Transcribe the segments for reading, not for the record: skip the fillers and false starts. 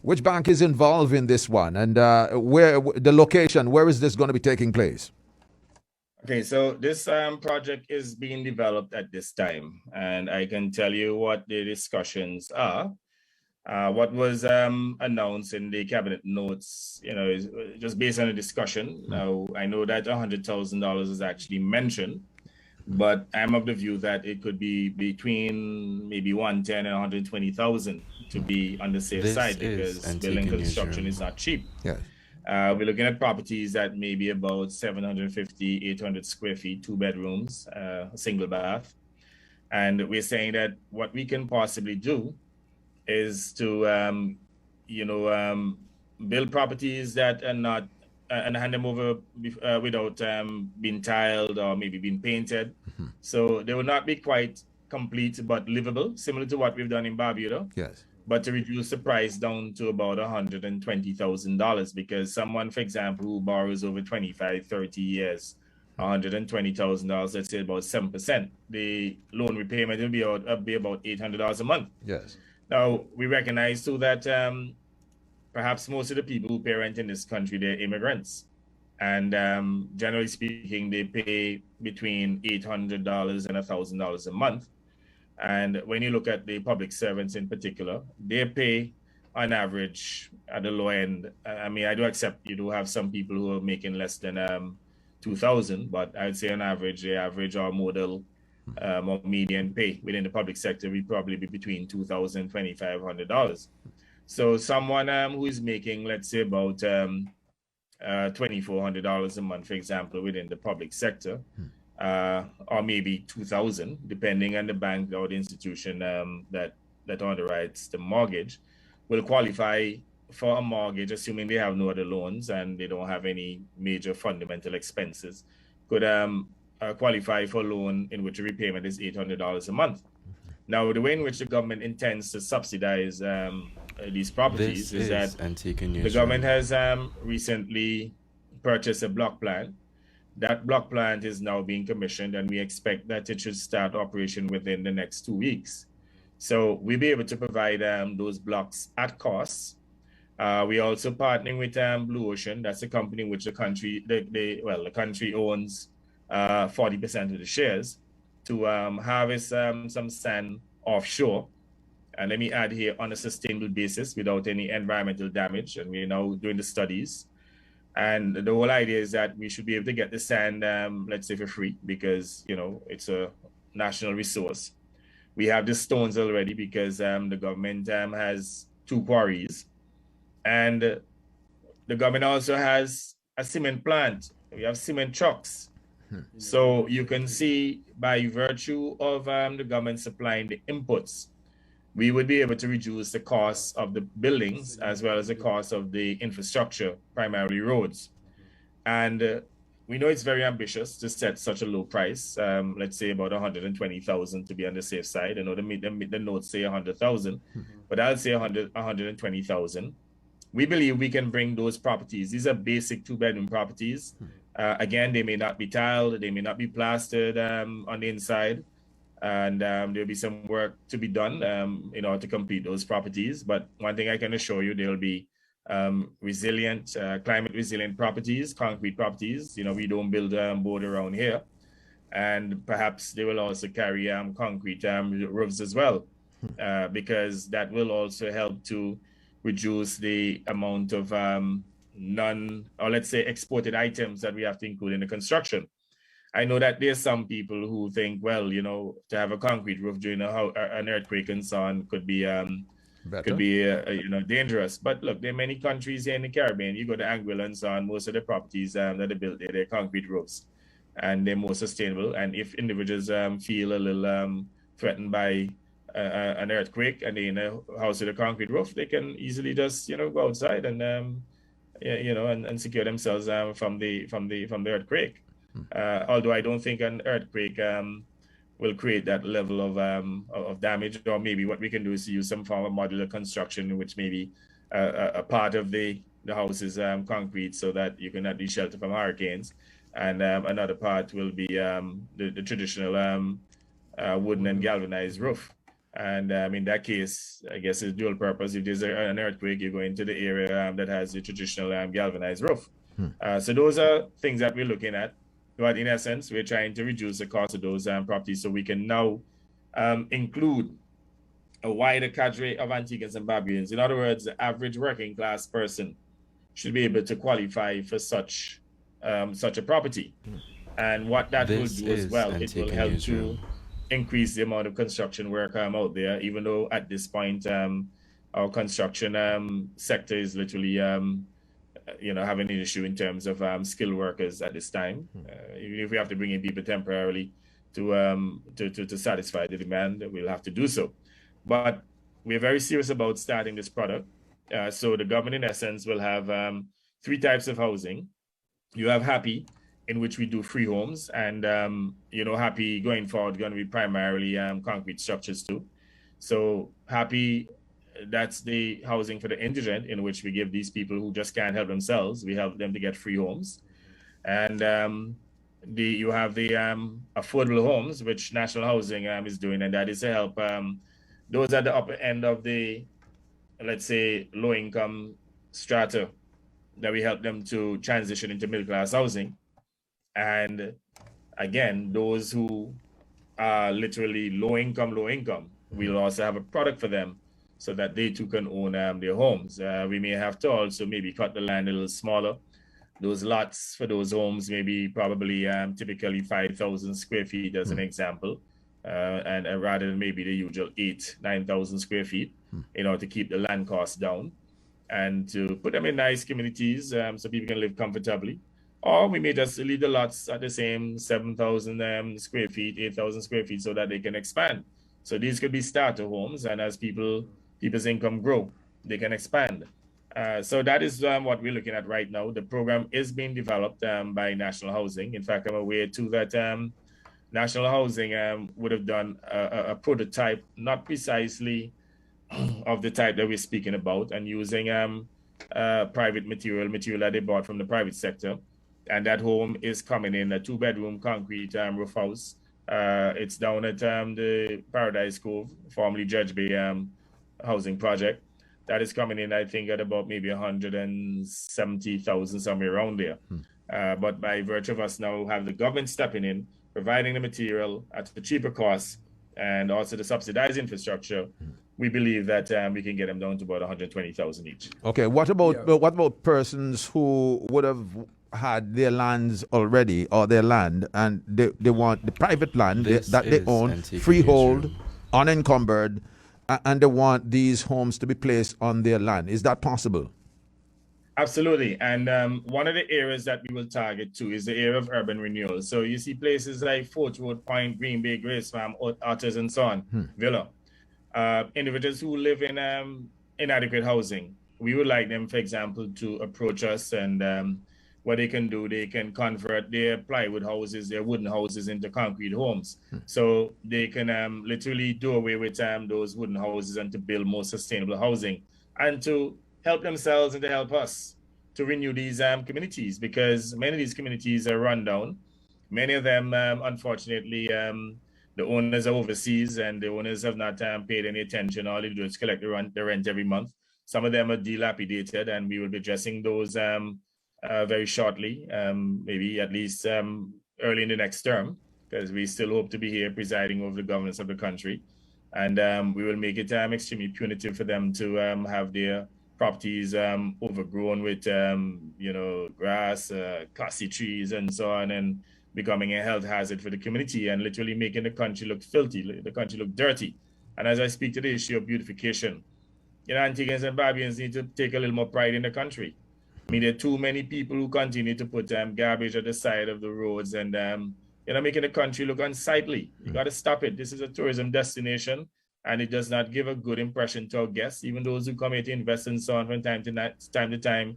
Which bank is involved in this one, and where the location? Where is this going to be taking place? Okay, so this project is being developed at this time, and I can tell you what the discussions are. What was announced in the cabinet notes, is just based on a discussion. Now, I know that $100,000 is actually mentioned, but I'm of the view that it could be between maybe 110 and 120,000 to be on the safe side, because building construction is not cheap. Yes. We're looking at properties that may be about 750, 800 square feet, 2 bedrooms, a single bath. And we're saying that what we can possibly do is to, build properties that are not, and hand them over without being tiled or maybe being painted. So they will not be quite complete, but livable, similar to what we've done in Barbuda. Yes. But to reduce the price down to about $120,000, because someone, for example, who borrows over 25, 30 years, $120,000, let's say about 7%, the loan repayment will be about $800 a month. Yes. Now, we recognize too that perhaps most of the people who pay rent in this country, they're immigrants. And generally speaking, they pay between $800 and $1,000 a month. And when you look at the public servants in particular, they pay on average at the low end. I mean, I do accept you do have some people who are making less than $2,000, but I'd say on average, the average or model or median pay within the public sector will probably be between $2,000 and $2,500. So someone who is making, let's say, about $2,400 a month, for example, within the public sector, or maybe $2,000, depending on the bank or the institution that underwrites the mortgage, will qualify for a mortgage, assuming they have no other loans and they don't have any major fundamental expenses, could qualify for a loan in which the repayment is $800 a month. Now, the way in which the government intends to subsidize these properties is that the government has recently purchased a block plant. That block plant is now being commissioned, and we expect that it should start operation within the next 2 weeks. So we'll be able to provide those blocks at cost. We're also partnering with Blue Ocean. That's a company which the country owns 40% of the shares, to harvest some sand offshore. And let me add here, on a sustainable basis without any environmental damage. And we're now doing the studies. And the whole idea is that we should be able to get the sand, let's say, for free, because, it's a national resource. We have the stones already because the government has 2 quarries. And the government also has a cement plant. We have cement trucks. So you can see, by virtue of the government supplying the inputs, we would be able to reduce the cost of the buildings as well as the cost of the infrastructure, primarily roads. And we know it's very ambitious to set such a low price, let's say about 120,000 to be on the safe side. I know the notes say 100,000, but I'll say 120,000. We believe we can bring those properties. These are basic 2-bedroom properties. Again, they may not be tiled, they may not be plastered on the inside. And there'll be some work to be done in order to complete those properties. But one thing I can assure you, there'll be resilient, climate resilient properties, concrete properties. We don't build board around here. And perhaps they will also carry concrete roofs as well, because that will also help to reduce the amount of exported items that we have to include in the construction. I know that there's some people who think, well, to have a concrete roof during an earthquake and so on could be dangerous. But look, there are many countries here in the Caribbean. You go to Anguilla and so on, most of the properties that are built there, they're concrete roofs, and they're more sustainable. And if individuals feel a little threatened by an earthquake and they're in a house with a concrete roof, they can easily just go outside and and secure themselves from the earthquake. Although I don't think an earthquake will create that level of damage, or maybe what we can do is use some form of modular construction, in which maybe a part of the house is concrete, so that you can at least shelter from hurricanes, and another part will be the traditional wooden and galvanized roof. And in that case, I guess it's dual purpose. If there's an earthquake, you go into the area that has the traditional galvanized roof. So those are things that we're looking at. But in essence, we're trying to reduce the cost of those properties so we can now include a wider cadre of Antiguans and Barbarians. In other words, the average working class person should be able to qualify for such a property. And what that will do as well, it will help to increase the amount of construction work out there, even though at this point our construction sector is literally having an issue in terms of skilled workers at this time. Even if we have to bring in people temporarily to satisfy the demand, we'll have to do so. But we're very serious about starting this product. So the government, in essence, will have 3 types of housing. You have Happy, in which we do free homes, and Happy going forward going to be primarily concrete structures too. So Happy, that's the housing for the indigent, in which we give these people who just can't help themselves, we help them to get free homes. And you have the affordable homes, which National Housing is doing, and that is to help those at the upper end of the, let's say, low income strata, that we help them to transition into middle class housing. And again, those who are literally low income, we'll also have a product for them so that they too can own their homes. We may have to also maybe cut the land a little smaller. Those lots for those homes may be probably typically 5,000 square feet as an example, and rather than maybe the usual 8,000-9,000 square feet, in order to keep the land costs down and to put them in nice communities so people can live comfortably. Or we may just leave the lots at the same 7,000 square feet, 8,000 square feet, so that they can expand. So these could be starter homes, and as people's income grow, they can expand. So that is what we're looking at right now. The program is being developed by National Housing. In fact, I'm aware too that National Housing would have done a prototype, not precisely of the type that we're speaking about, and using private material that they bought from the private sector. And that home is coming in a 2-bedroom concrete roof house. It's down at the Paradise Cove, formerly Judge Bay housing project. That is coming in, I think, at about maybe 170,000, somewhere around there. But by virtue of us now have the government stepping in, providing the material at the cheaper cost, and also the subsidized infrastructure, we believe that we can get them down to about 120,000 each. Okay, what about persons who would have had their lands already, or their land, and they want the private land that they own, freehold, unencumbered, and they want these homes to be placed on their land? Is that possible? Absolutely. And one of the areas that we will target too is the area of urban renewal. So you see places like Fort Road, Point, Green Bay, Grace Farm, Otters, and so on, Villa. Individuals who live in inadequate housing, we would like them, for example, to approach us, and what they can do, they can convert their plywood houses, their wooden houses, into concrete homes. So they can literally do away with those wooden houses and to build more sustainable housing, and to help themselves and to help us to renew these communities, because many of these communities are run down. Many of them, unfortunately, the owners are overseas, and the owners have not paid any attention. All they do is collect the rent every month. Some of them are dilapidated, and we will be addressing those very shortly, maybe at least early in the next term, because we still hope to be here presiding over the governance of the country. And we will make it extremely punitive for them to have their properties overgrown with, grass, classy trees, and so on, and becoming a health hazard for the community, and literally making the country look filthy, the country look dirty. And as I speak to the issue of beautification, Antiguans and Barbarians need to take a little more pride in the country. I mean, there are too many people who continue to put garbage at the side of the roads, and making the country look unsightly. You got to stop it. This is a tourism destination, and it does not give a good impression to our guests. Even those who come here to invest and so on from time to time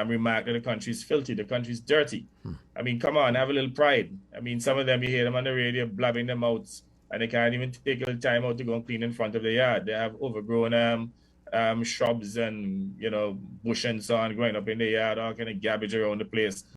remark that the country is filthy, the country is dirty. I mean, come on, have a little pride. I mean, some of them, you hear them on the radio blabbing them out, and they can't even take a little time out to go and clean in front of the yard. They have overgrown shrubs and bush and so on growing up in the yard, all kind of garbage around the place.